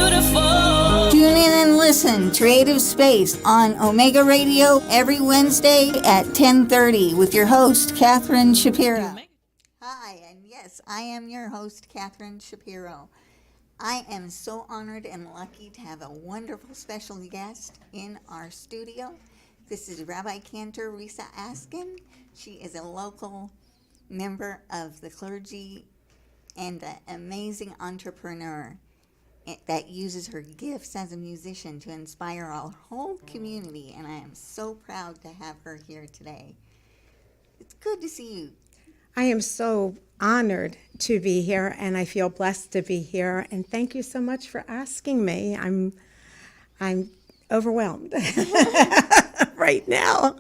beautiful. Tune in and listen to Creative Space on Omega Radio every Wednesday at 10:30 with your host, Catherine Shapiro. Hi, and yes, I am your host, Catherine Shapiro. I am so honored and lucky to have a wonderful special guest in our studio. This is Rabbi Cantor Risa Askin. She is a local member of the clergy and an amazing entrepreneur that uses her gifts as a musician to inspire our whole community, and I am so proud to have her here today. It's good to see you. I am so honored to be here, and I feel blessed to be here, and thank you so much for asking me. I'm overwhelmed right now.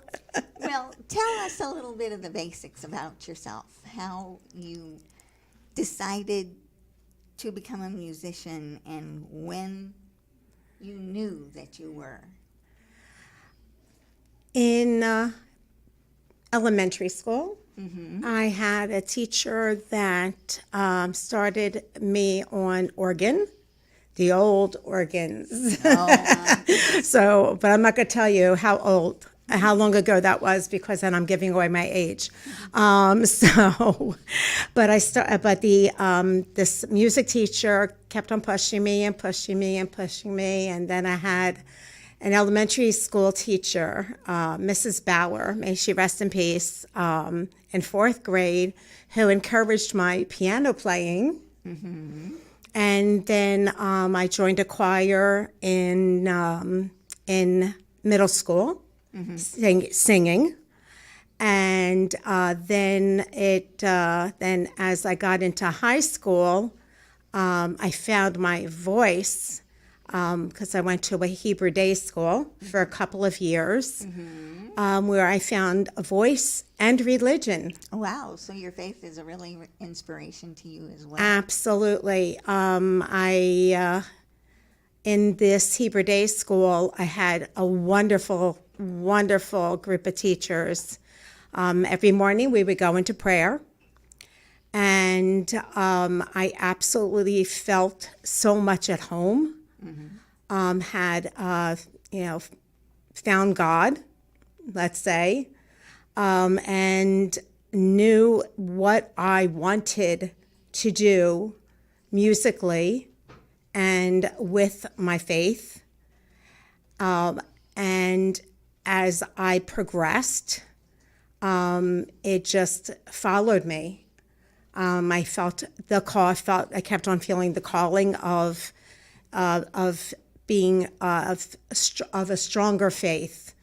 Well, tell us a little bit of the basics about yourself, how you decided to become a musician and when you knew that you were. In elementary school, Mm-hmm. I had a teacher that started me on organ, the old organs. Oh, But I'm not going to tell you how long ago that was, because then I'm giving away my age. This music teacher kept on pushing me, and then I had an elementary school teacher, Mrs. Bauer, may she rest in peace, in fourth grade, who encouraged my piano playing. mm-hmm. And then I joined a choir in middle school, Mm-hmm. singing. And then as I got into high school, I found my voice because I went to a Hebrew day school for a couple of years, where I found a voice and religion. Wow, so your faith is a really inspiration to you as well. Absolutely. In this Hebrew day school, I had a wonderful, wonderful group of teachers. Every morning we would go into prayer, and I absolutely felt so much at home. Found God, let's say, and knew what I wanted to do musically and with my faith. And as I progressed, it just followed me. I felt the call. I kept on feeling the calling of being of a stronger faith,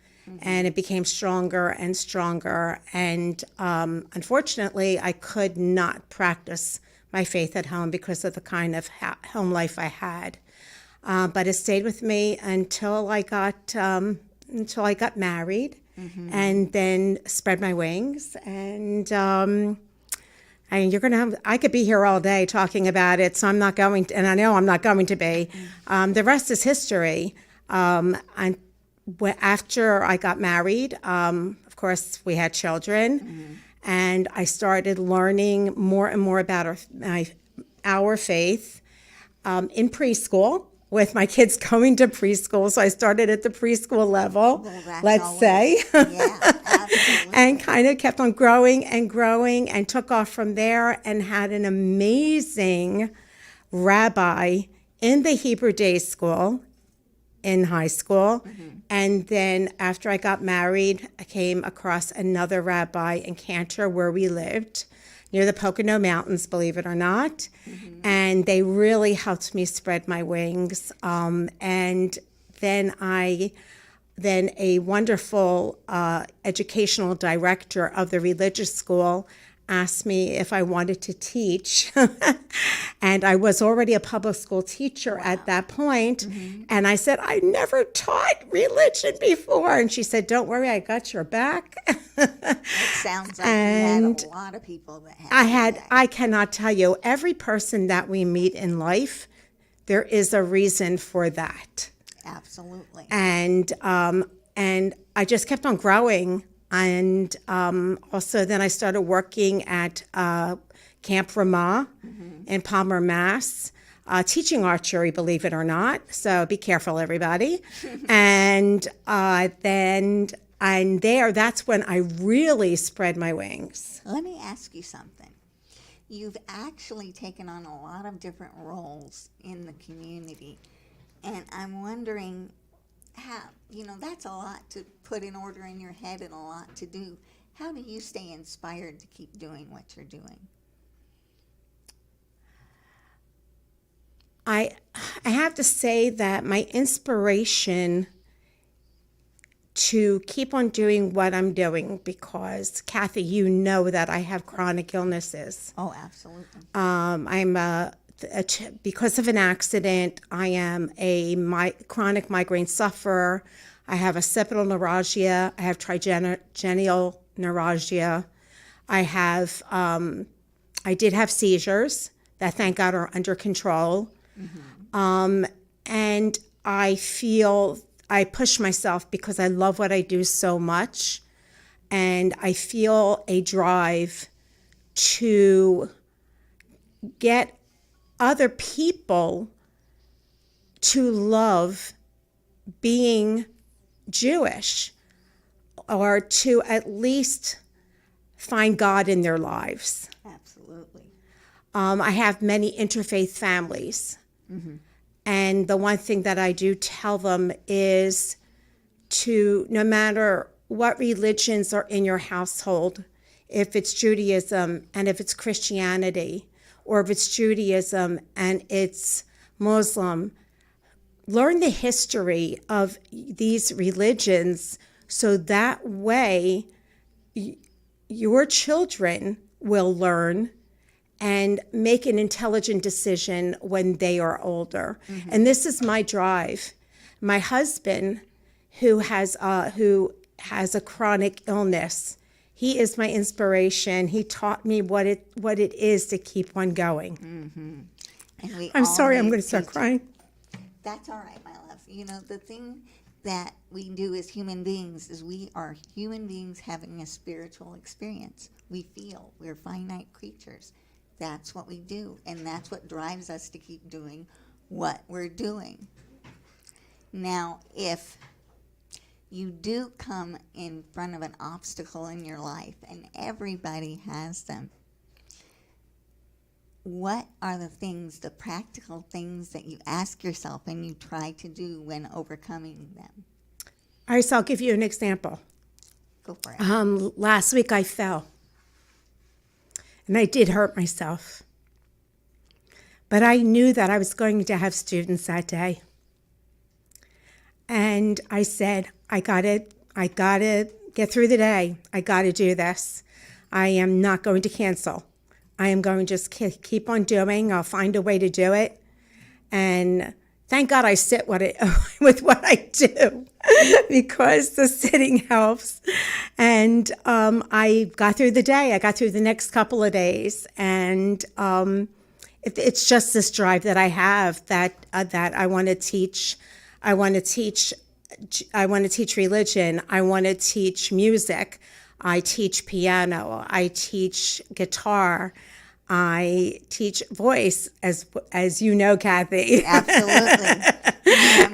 and it became stronger and stronger. And unfortunately, I could not practice my faith at home because of the kind of home life I had. But it stayed with me until I got married, and then spread my wings. And I could be here all day talking about it, so I'm not going to, and I know I'm not going to be. The rest is history. After I got married, of course, we had children, and I started learning more and more about our faith in preschool, with my kids going to preschool. So I started at the preschool level, let's say, and kind of kept on growing and took off from there, and had an amazing rabbi in the Hebrew day school in high school. And then after I got married, I came across another rabbi in Cantor, where we lived, near the Pocono Mountains, believe it or not. And they really helped me spread my wings. And then a wonderful educational director of the religious school asked me if I wanted to teach. And I was already a public school teacher at that point. And I said, I never taught religion before. And she said, don't worry, I got your back. It sounds like you had a lot of people that had I cannot tell you, every person that we meet in life, there is a reason for that. Absolutely. And I just kept on growing. And also then I started working at Camp Ramah in Palmer, Mass. teaching archery, believe it or not. So be careful, everybody. And that's when I really spread my wings. Let me ask you something. You've actually taken on a lot of different roles in the community. And I'm wondering how, that's a lot to put in order in your head and a lot to do. How do you stay inspired to keep doing what you're doing? I have to say that my inspiration to keep on doing what I'm doing, because Kathy, you know that I have chronic illnesses. Oh, absolutely. Because of an accident, I am a chronic migraine sufferer. I have occipital neuralgia. I have trigeminal neuralgia. I did have seizures that, thank God, are under control. Mm-hmm. And I feel I push myself because I love what I do so much. And I feel a drive to get other people to love being Jewish, or to at least find God in their lives. Absolutely. I have many interfaith families. Mm-hmm. And the one thing that I do tell them is to, no matter what religions are in your household, if it's Judaism and if it's Christianity, or if it's Judaism and it's Muslim, learn the history of these religions so that way your children will learn and make an intelligent decision when they are older. Mm-hmm. And this is my drive. My husband, who has a chronic illness, he is my inspiration. He taught me what it is to keep on going. Mm-hmm. And I'm sorry, I'm going to start crying. That's all right, my love. The thing that we do as human beings is we are human beings having a spiritual experience. We feel. We're finite creatures. That's what we do, and that's what drives us to keep doing what we're doing. Now, if you do come in front of an obstacle in your life, and everybody has them, what are the practical things that you ask yourself and you try to do when overcoming them? All right, so I'll give you an example. Go for it. Last week I fell. And I did hurt myself. But I knew that I was going to have students that day. And I said, I got to get through the day. I got to do this. I am not going to cancel. I am going to just keep on doing. I'll find a way to do it. And thank God I sit with what I do because the sitting helps. And I got through the day. I got through the next couple of days. And it's just this drive that I have that I want to teach. I want to teach religion. I want to teach music. I teach piano. I teach guitar. I teach voice, as you know, Kathy. Absolutely.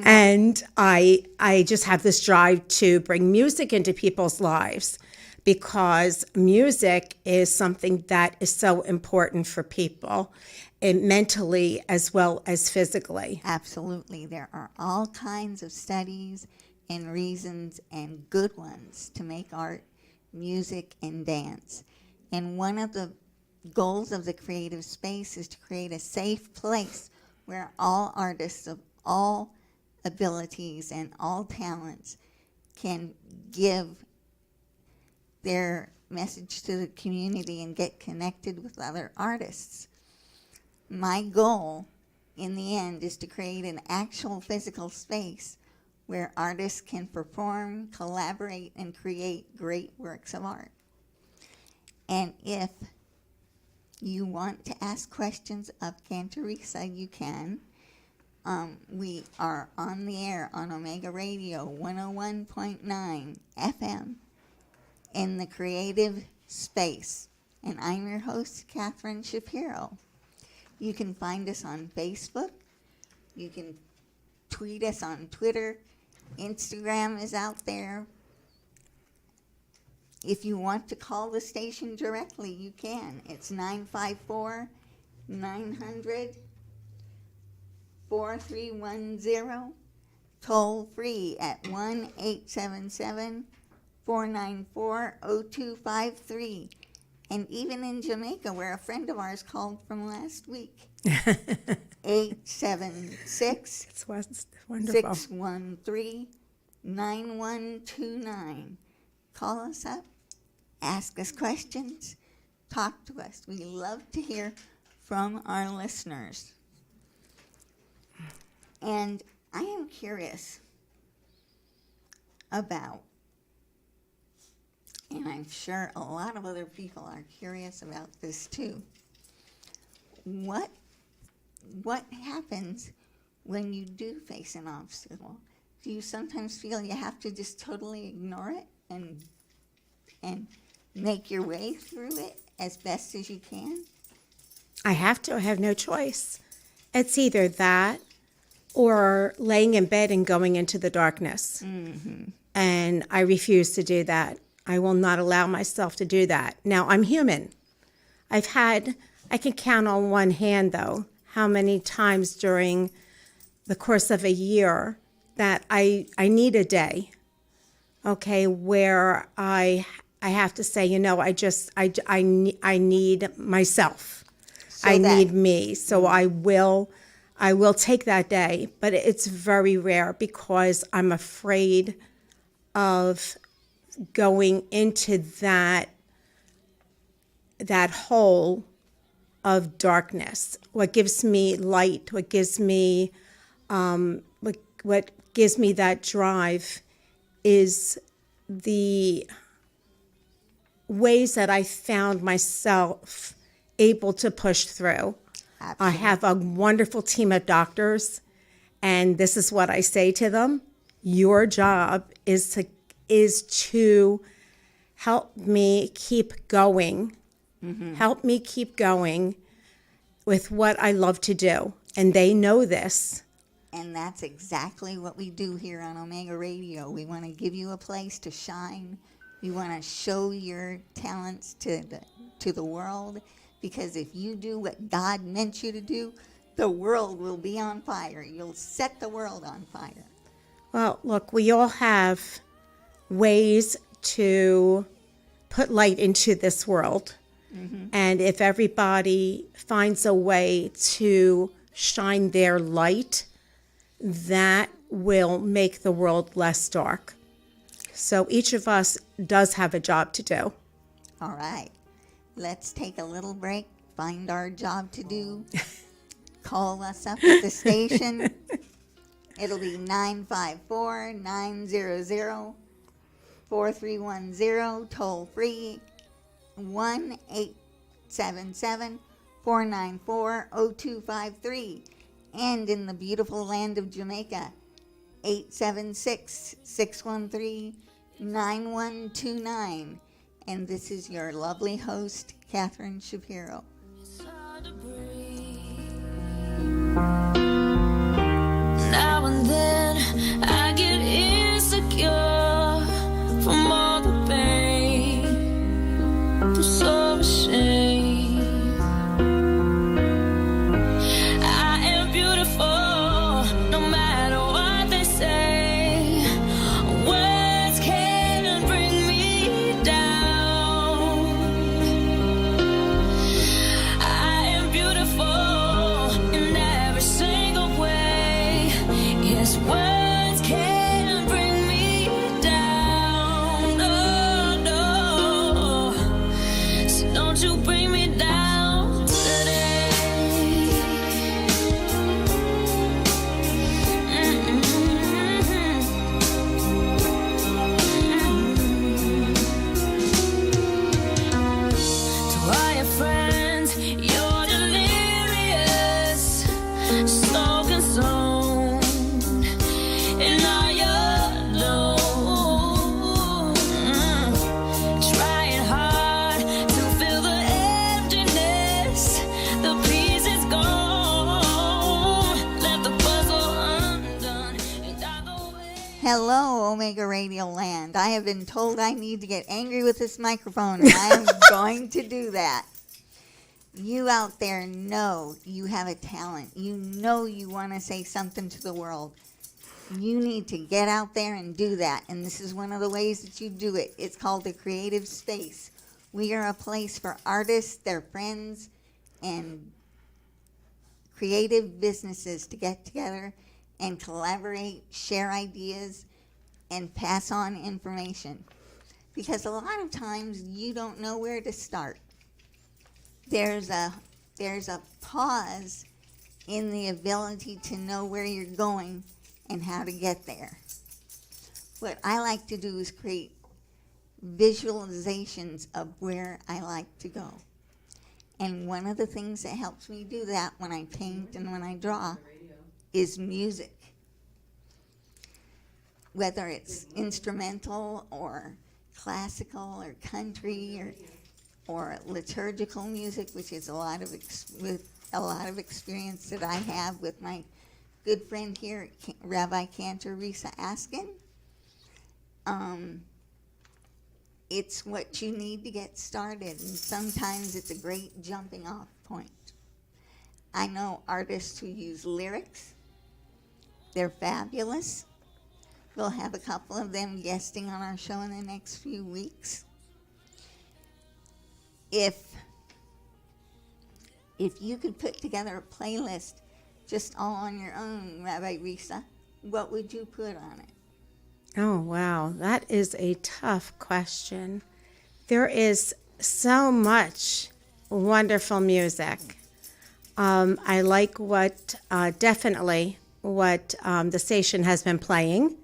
And I just have this drive to bring music into people's lives because music is something that is so important for people, and mentally as well as physically. Absolutely. There are all kinds of studies and reasons, and good ones, to make art, music, and dance. And one of the goals of the creative space is to create a safe place where all artists of all abilities and all talents can give their message to the community and get connected with other artists. My goal in the end is to create an actual physical space where artists can perform, collaborate, and create great works of art. And if you want to ask questions of Risa, you can. We are on the air on Omega Radio 101.9 FM in the creative space. And I'm your host, Catherine Shapiro. You can find us on Facebook. You can tweet us on Twitter. Instagram is out there. If you want to call the station directly, you can. It's 954-900-4310. Toll free at 1-877-494-0253. And even in Jamaica, where a friend of ours called from last week, 876 It's wonderful. 613-9129. Call us up, ask us questions, talk to us. We love to hear from our listeners. And I am curious about, and I'm sure a lot of other people are curious about this too, what happens when you do face an obstacle? Do you sometimes feel you have to just totally ignore it and make your way through it as best as you can? I have to. I have no choice. It's either that or laying in bed and going into the darkness. Mm-hmm. And I refuse to do that. I will not allow myself to do that. Now, I'm human. I can count on one hand, though, how many times during the course of a year that I need a day, okay, where I have to say, I need myself. I need me. So I will take that day, but it's very rare because I'm afraid of going into that hole of darkness. What gives me light, what gives me that drive is the ways that I found myself able to push through. Absolutely. I have a wonderful team of doctors, and this is what I say to them. Your job is to help me keep going. Mm-hmm. Help me keep going with what I love to do. And they know this. And that's exactly what we do here on Omega Radio. We want to give you a place to shine. We want to show your talents to the world. Because if you do what God meant you to do, the world will be on fire. You'll set the world on fire. Well, look, we all have ways to put light into this world. Mm-hmm. And if everybody finds a way to shine their light, that will make the world less dark. So each of us does have a job to do. All right. Let's take a little break, find our job to do. Call us up at the station. It'll be 954-900-4310, toll free, 1-877-494-0253. And in the beautiful land of Jamaica, 876-613-9129. And this is your lovely host, Catherine Shapiro. It's hard to breathe. Now and then I get insecure from all the pain. I'm so ashamed. I am beautiful, no matter what they say. Words can't bring me down. Hello, Omega Radio Land. I have been told I need to get angry with this microphone, and I am going to do that. You out there know you have a talent. You know you want to say something to the world. You need to get out there and do that, and this is one of the ways that you do it. It's called the Creative Space. We are a place for artists, their friends, and creative businesses to get together and collaborate, share ideas, and pass on information. Because a lot of times you don't know where to start. There's a pause in the ability to know where you're going and how to get there. What I like to do is create visualizations of where I like to go. And one of the things that helps me do that when I paint and when I draw is music. Whether it's instrumental or classical or country or liturgical music, which is a lot of experience that I have with my good friend here, Rabbi Cantor Risa Askin. It's what you need to get started, and sometimes it's a great jumping off point. I know artists who use lyrics. They're fabulous. We'll have a couple of them guesting on our show in the next few weeks. If you could put together a playlist just all on your own, Rabbi Risa, what would you put on it? Oh, wow. That is a tough question. There is so much wonderful music. I like definitely what the station has been playing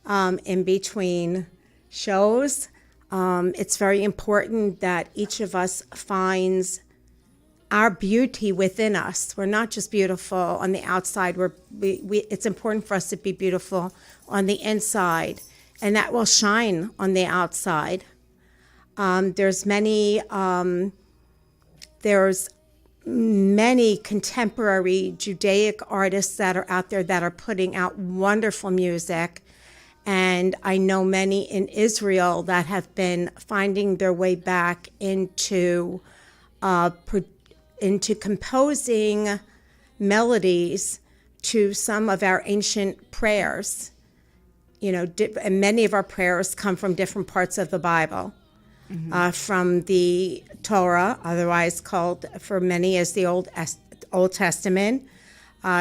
in between shows. It's very important that each of us finds our beauty within us. We're not just beautiful on the outside. It's important for us to be beautiful on the inside, and that will shine on the outside. There's many contemporary Judaic artists that are out there that are putting out wonderful music. And I know many in Israel that have been finding their way back into composing melodies to some of our ancient prayers. You know, and many of our prayers come from different parts of the Bible, from the Torah, otherwise called for many as the Old Testament,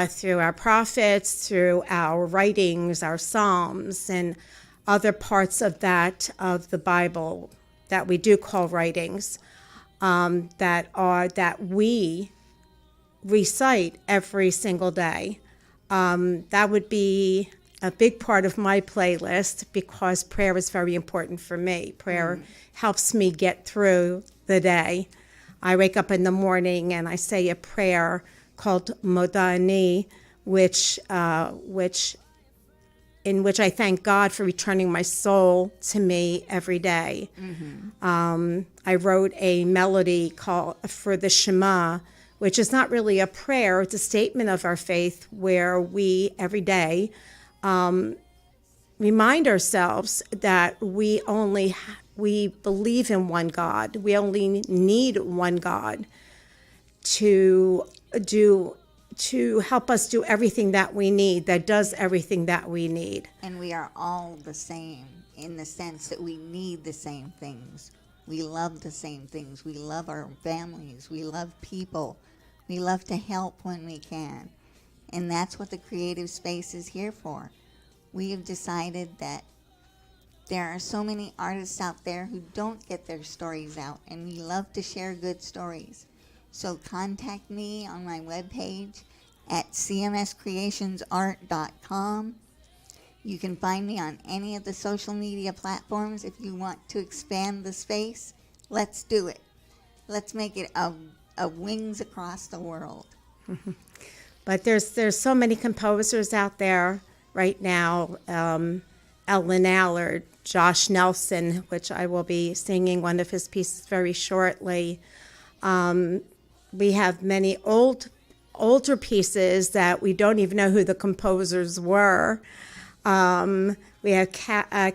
through our prophets, through our writings, our Psalms, and other parts of the Bible that we do call writings, that we recite every single day. That would be a big part of my playlist because prayer is very important for me. Prayer helps me get through the day. I wake up in the morning and I say a prayer called Modani, in which I thank God for returning my soul to me every day. I wrote a melody called for the Shema, which is not really a prayer, it's a statement of our faith where we every day remind ourselves that we believe in one God. We only need one God to help us do everything that we need, that does everything that we need. And we are all the same in the sense that we need the same things. We love the same things. We love our families. We love people. We love to help when we can. And that's what the creative space is here for. We have decided that there are so many artists out there who don't get their stories out, and we love to share good stories. So contact me on my webpage at cmscreationsart.com. You can find me on any of the social media platforms if you want to expand the space. Let's do it. Let's make it a wings across the world. But there's so many composers out there right now. Ellen Allard, Josh Nelson, which I will be singing one of his pieces very shortly. We have many older pieces that we don't even know who the composers were. We had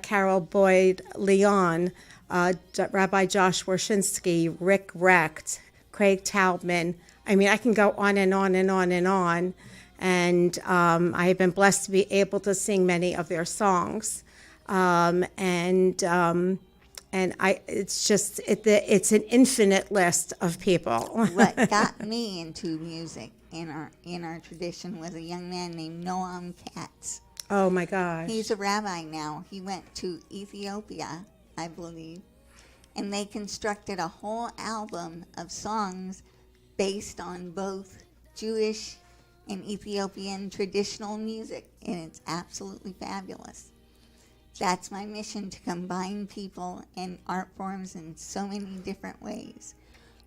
Carol Boyd Leon, Rabbi Josh Warshinsky, Rick Recht, Craig Taubman. I mean, I can go on and on and on and on. And I have been blessed to be able to sing many of their songs. It's an infinite list of people. What got me into music in our tradition was a young man named Noam Katz. Oh my gosh. He's a rabbi now. He went to Ethiopia, I believe, and they constructed a whole album of songs based on both Jewish and Ethiopian traditional music, and it's absolutely fabulous. That's my mission, to combine people and art forms in so many different ways.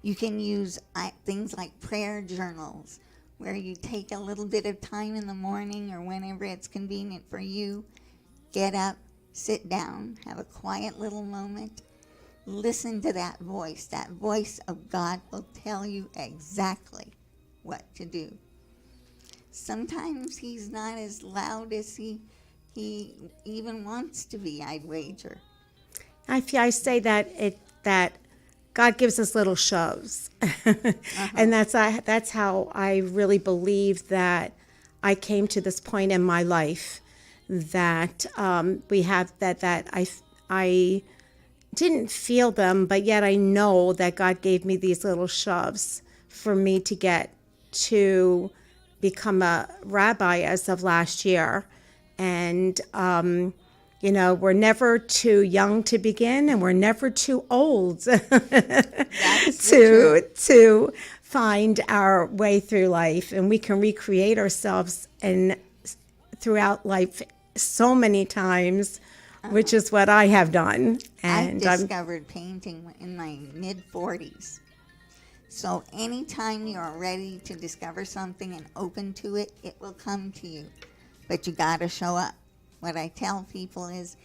You can use things like prayer journals, where you take a little bit of time in the morning or whenever it's convenient for you, get up, sit down, have a quiet little moment, listen to that voice. That voice of God will tell you exactly what to do. Sometimes he's not as loud as he even wants to be, I'd wager. I say that God gives us little shows, and that's how I really believe that I came to this point in my life, that we have that I didn't feel them, but yet I know that God gave me these little shoves for me to get to become a rabbi as of last year. And, we're never too young to begin, and we're never too old to find our way through life. And we can recreate ourselves throughout life so many times, which is what I have done. And I discovered painting in my mid-40s. So anytime you are ready to discover something and open to it, it will come to you. But you got to show up. What I tell people is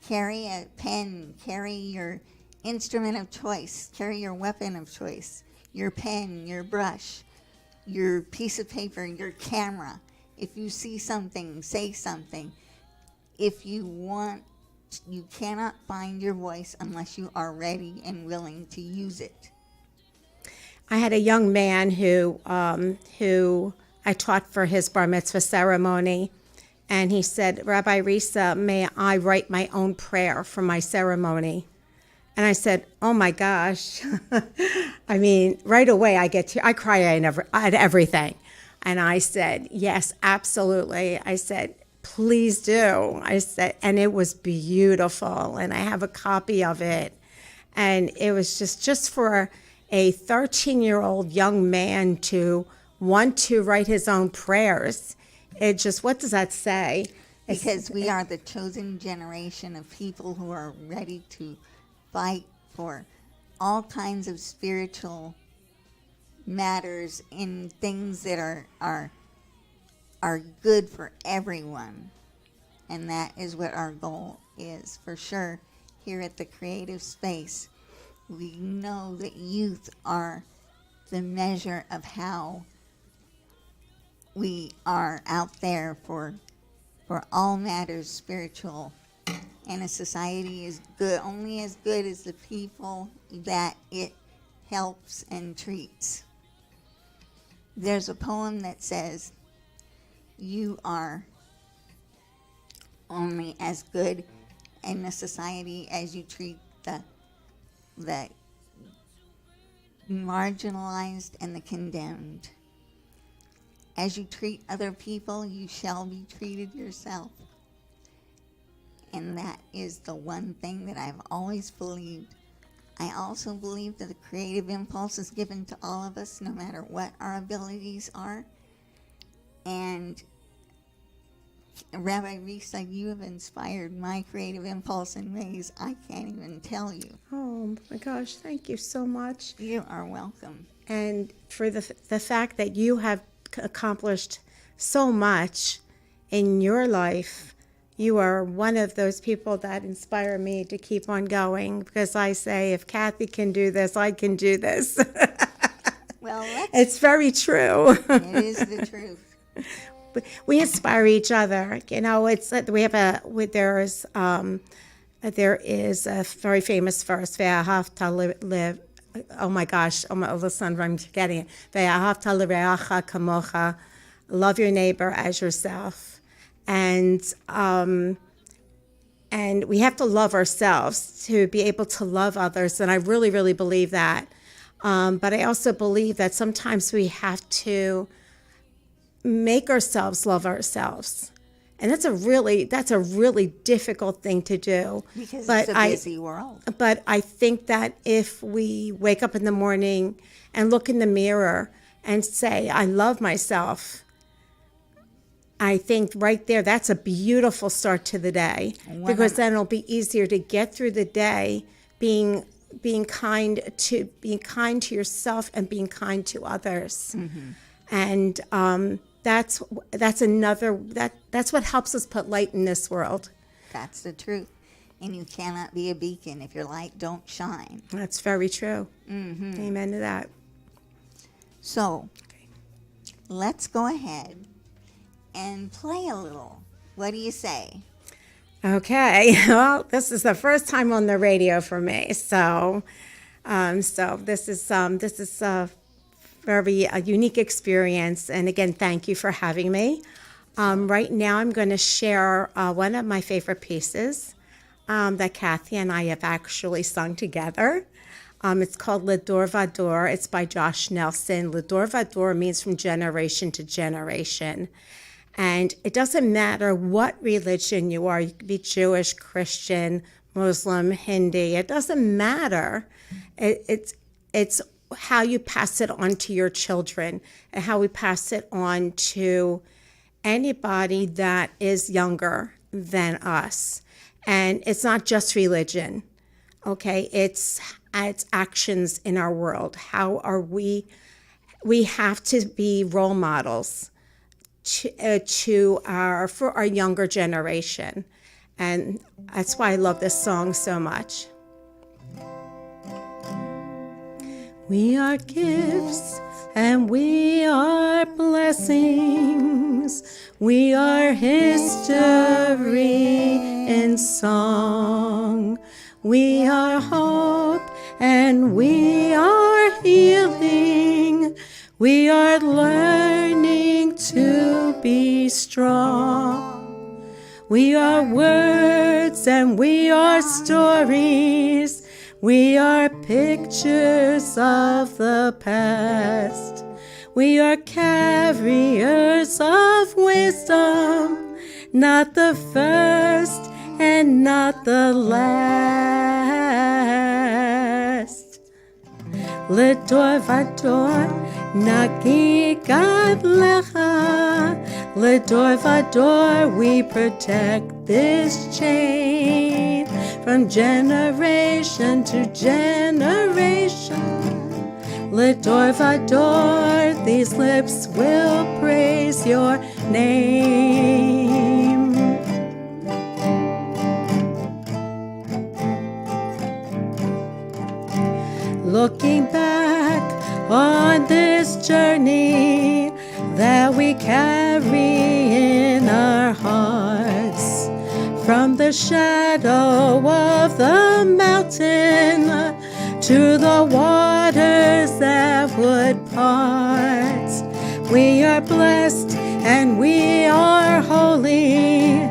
carry a pen, carry your instrument of choice, carry your weapon of choice, your pen, your brush, your piece of paper, your camera. If you see something, say something. If you want, you cannot find your voice unless you are ready and willing to use it. I had a young man who I taught for his bar mitzvah ceremony. And he said, Rabbi Risa, may I write my own prayer for my ceremony? And I said, oh my gosh. I mean, right away I cry at everything. And I said, yes, absolutely. I said, please do. I said, and it was beautiful. And I have a copy of it. And it was just for a 13-year-old young man to want to write his own prayers. It just, what does that say? Because we are the chosen generation of people who are ready to fight for all kinds of spiritual matters in things that are good for everyone. And that is what our goal is, for sure. Here at the Creative Space, we know that youth are the measure of how we are out there for all matters spiritual, and a society is only as good as the people that it helps and treats. There's a poem that says, you are only as good in a society as you treat the marginalized and the condemned. As you treat other people, you shall be treated yourself. And that is the one thing that I've always believed. I also believe that the creative impulse is given to all of us, no matter what our abilities are. And Rabbi Risa, you have inspired my creative impulse in ways I can't even tell you. Oh my gosh, thank you so much. You are welcome. And for the fact that you have accomplished so much in your life, you are one of those people that inspire me to keep on going, because I say, if Kathy can do this, I can do this. Well, it's very true. It is the truth. we inspire each other. You know, it's we have there is a very famous verse, "Ve'ahavta live." Oh my gosh! Oh my, listen, I'm forgetting it. "Ve'ahavta l'reacha kamocha." Love your neighbor as yourself, and we have to love ourselves to be able to love others. And I really, really believe that. But I also believe that sometimes we have to make ourselves love ourselves. And that's a really difficult thing to do. Because but it's a busy world. But I think that if we wake up in the morning and look in the mirror and say, I love myself, I think right there, that's a beautiful start to the day. Because then it'll be easier to get through the day being kind to yourself and being kind to others. Mm-hmm. And that's what helps us put light in this world. That's the truth. And you cannot be a beacon if your light don't shine. That's very true. Mm-hmm. Amen to that. So, let's go ahead and play a little. What do you say? Okay. Well, this is the first time on the radio for me, so this is a very unique experience. And again, thank you for having me. Right now, I'm going to share one of my favorite pieces that Kathy and I have actually sung together. It's called Le Dor Vador. It's by Josh Nelson. Le Dor Vador means from generation to generation. And it doesn't matter what religion you are. You could be Jewish, Christian, Muslim, Hindi. It doesn't matter. It's how you pass it on to your children and how we pass it on to anybody that is younger than us. And it's not just religion, okay? It's actions in our world. How are we have to be role models for our younger generation. And that's why I love this song so much. We are gifts and we are blessings. We are history in song. We are hope and we are healing. We are learning to be strong. We are words and we are stories. We are pictures of the past. We are carriers of wisdom, not the first and not the last. Le Dor Vador Nagi Gad Lecha. Le Dor Vador, we protect this chain from generation to generation. Le Dor Vador, these lips will praise your name. Looking back on this journey that we carry in our hearts, from the shadow of the mountain to the waters that would part. We are blessed and we are holy.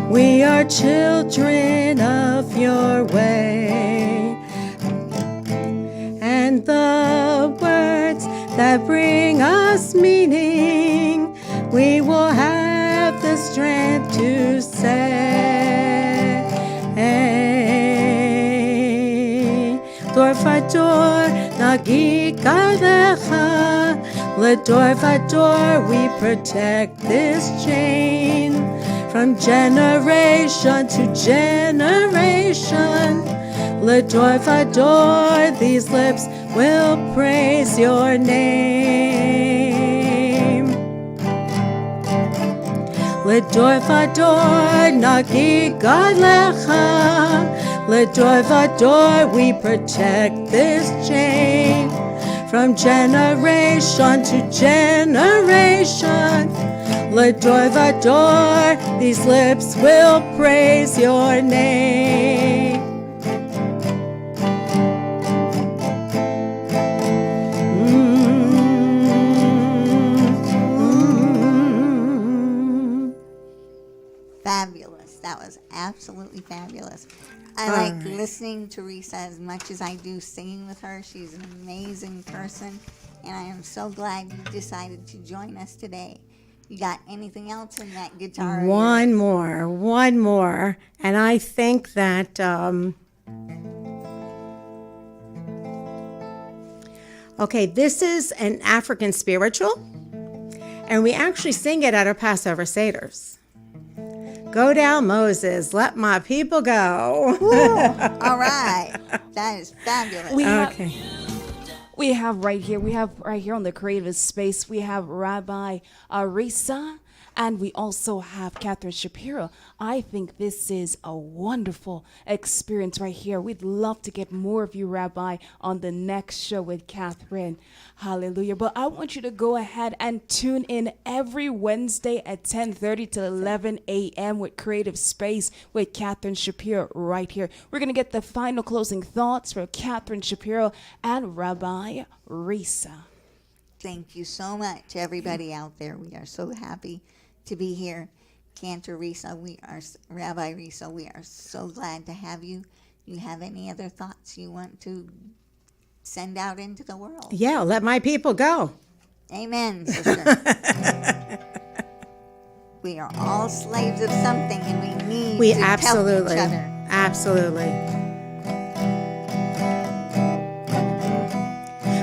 We are children of your way. And the words that bring us meaning, we will have the strength to say. Dor Vador Nagi Galecha. Le Dor Vador, we protect this chain from generation to generation. Le Dor Vador, these lips will praise your name. Le Dor Vador Nagi Galecha. Le Dor Vador, we protect this chain from generation to generation. Let joy the door, these lips will praise your name. Fabulous. That was absolutely fabulous. I like listening to Risa as much as I do singing with her. She's an amazing person, and I am so glad you decided to join us today. You got anything else in that guitar? One more. And I think that, okay, this is an African spiritual, and we actually sing it at our Passover Seders. Go down, Moses, let my people go. All right. That is fabulous. We have right here on the Creative Space, we have Rabbi Risa, and we also have Catherine Shapiro. I think this is a wonderful experience right here. We'd love to get more of you, Rabbi, on the next show with Catherine. Hallelujah. But I want you to go ahead and tune in every Wednesday at 10:30 to 11 a.m. with Creative Space with Catherine Shapiro right here. We're going to get the final closing thoughts from Catherine Shapiro and Rabbi Risa. Thank you so much, everybody out there. We are so happy to be here. Cantor Risa, Rabbi Risa, we are so glad to have you. You have any other thoughts you want to send out into the world? Yeah, let my people go. Amen, sister. We are all slaves of something, and we need to help each other. Absolutely.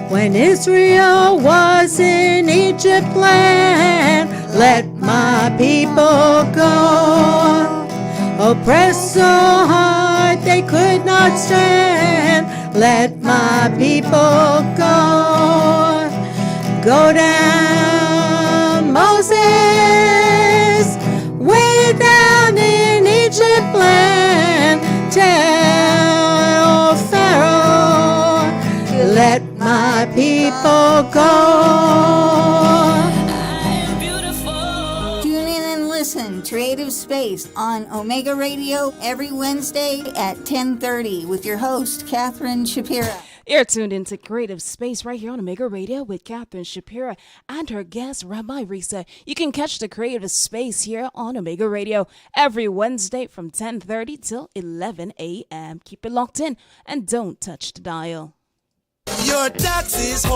When Israel was in Egypt land, let my people go. Oppressed so hard they could not stand, let my people go. Go down, Moses, way down in Egypt land. Tell Pharaoh, let my people go. Tune in and listen. Creative Space on Omega Radio every Wednesday at 10:30 with your host, Catherine Shapiro. You're tuned into Creative Space right here on Omega Radio with Catherine Shapiro and her guest, Rabbi Risa. You can catch the Creative Space here on Omega Radio every Wednesday from 10:30 till 11 a.m. Keep it locked in and don't touch the dial. Your taxes.